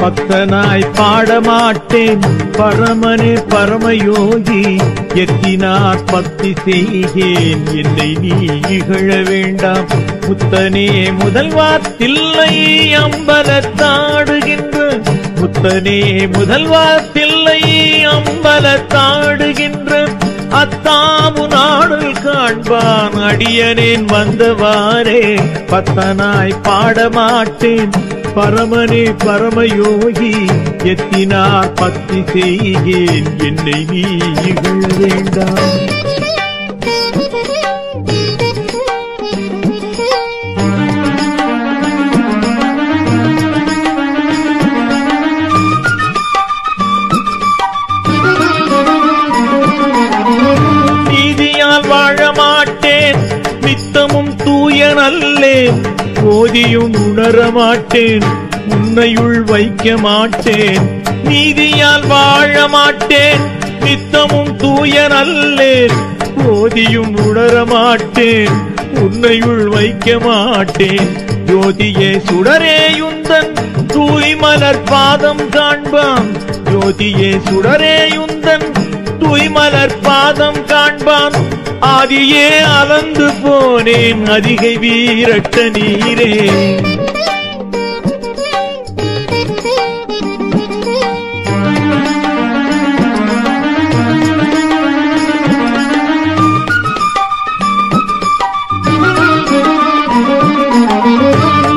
பக்தனாய் பாடமாட்டேன் பரமனே பரமயோகி எத்தினார் பக்தி செய்கேன் என்னை நீ இகழ வேண்டாம் முத்தனே முதல்வா தில்லை அம்பலத்தாடுகின்ற முத்தனே முதல்வா தில்லை அம்பலத்தாடுகின்ற அத்தாமு நாடல் காண்பான் அடியனேன் வந்தவாறே பக்தனாய் பாடமாட்டேன் பரமனே பரமயோகி எத்தினார் பக்தி செய்கேன் என்னை நீ இகழ வேண்டாம் நீதியால் வாழமாட்டேன் நித்தமும் தூயனல்லேன் போதியும் உணரமாட்டேன் உன்னையுள் வைக்க மாட்டேன் நீதியால் வாழமாட்டேன் நித்தமும் தூயனல்லேன் போதியும் உணரமாட்டேன் உன்னையுள் வைக்க மாட்டேன் ஜோதியே சுடரேயுந்தன் தூய்மலர் பாதம் காண்பான் ஜோதியே சுடரேயுந்தன் தூய்மலர் பாதம் காண்பான் ஆதியே அலந்து போனேன் அதிகை வீரட்ட நீரே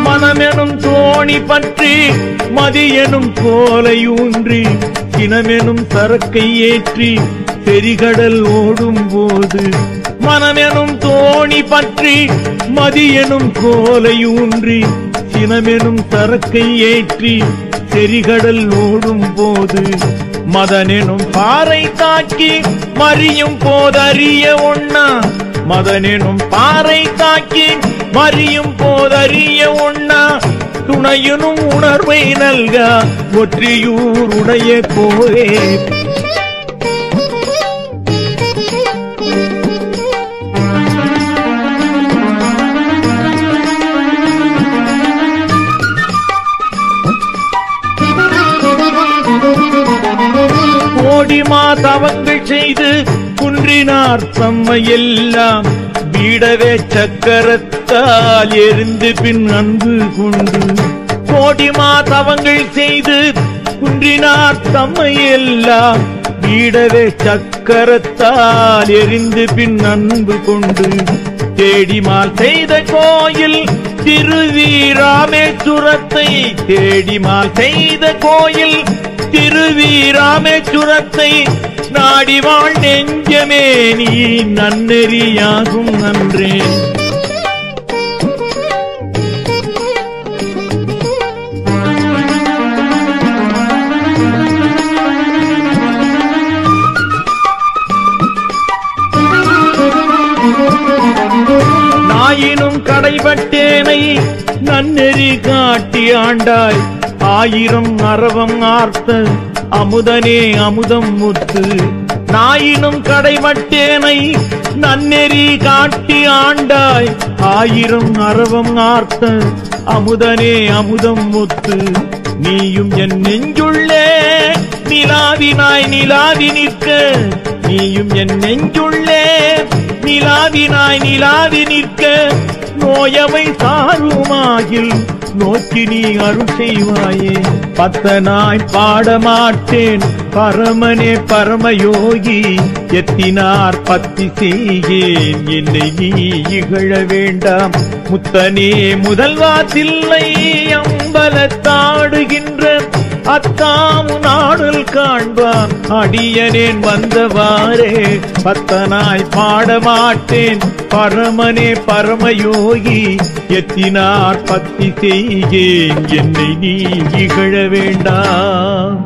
மனமெனும் தோணி பற்றி மதியெனும் கோலையூன்றி கிணமெனும் சரக்கை ஏற்றி பெரிகடல் ஓடும் போது மனமெனும் தோணி பற்றி மதியெனும் கோலையூன்றி சினமெனும் சரக்கை ஏற்றி பெரிகடல் ஓடும் போது மதனெனும் பாறை தாக்கி மறியும் போதறிய ஒண்ணா மதனெனும் பாறை தாக்கி மறியும் போதறிய ஒண்ணா துணையனும் உணர்வை நல்க ஒற்றியூர் உடைய கோரே கோடிமா தவங்கள் செய்து குன்றினார் தம்மையெல்லாம் வீடவே சக்கரத்தால் எரிந்து பின் அன்பு கொண்டு கோடிமா தவங்கள் செய்து குன்றினார் தம்மையெல்லாம் வீடவே சக்கரத்தால் எரிந்து பின் அன்பு கொண்டு தேடிமால் செய்த கோயில் திருவீராமேச்சுரத்தை தேடிமால் செய்த கோயில் திருவீராமேச்சுரத்தை நாடிவாழ் நெஞ்சமே நீ நன்னெறியாகும் நன்றே நாயினும் கடைபட்டேனை நன்னெறி காட்டி ஆண்டாய் ஆயிரம் அரவம் ஆர்த்த அமுதனே அமுதம் முத்து நாயினும் கடைபட்டேனை நன்னெறி காட்டி ஆண்டாய் ஆயிரம் அரவம் ஆர்த்த அமுதனே அமுதம் முத்து நீயும் என் நெஞ்சுள்ளே நிலாவினாய் நிலாவி நிற்க நீயும் என் நெஞ்சுள்ளே நிலாவினாய் நிலாவி நிற்க நோயவை சாருமாகில் நோக்கி நீ அருள் செய்வாயே பக்தனாய் பாடமாட்டேன் பரமனே பரமயோகி எத்தினார் பக்தி செய்கேன் என்னை நீ இகழ வேண்டாம் முத்தனே முதல்வா தில்லை அம்பலத்தாடுகின்ற அத்தாமு நாடல் காண்பான் அடியனேன் வந்தவாறே பக்தனாய் பாடமாட்டேன் பரமனே பரமயோகி எத்தினார் பக்தி செய்கேன் என்னை நீ இகழ வேண்டாம்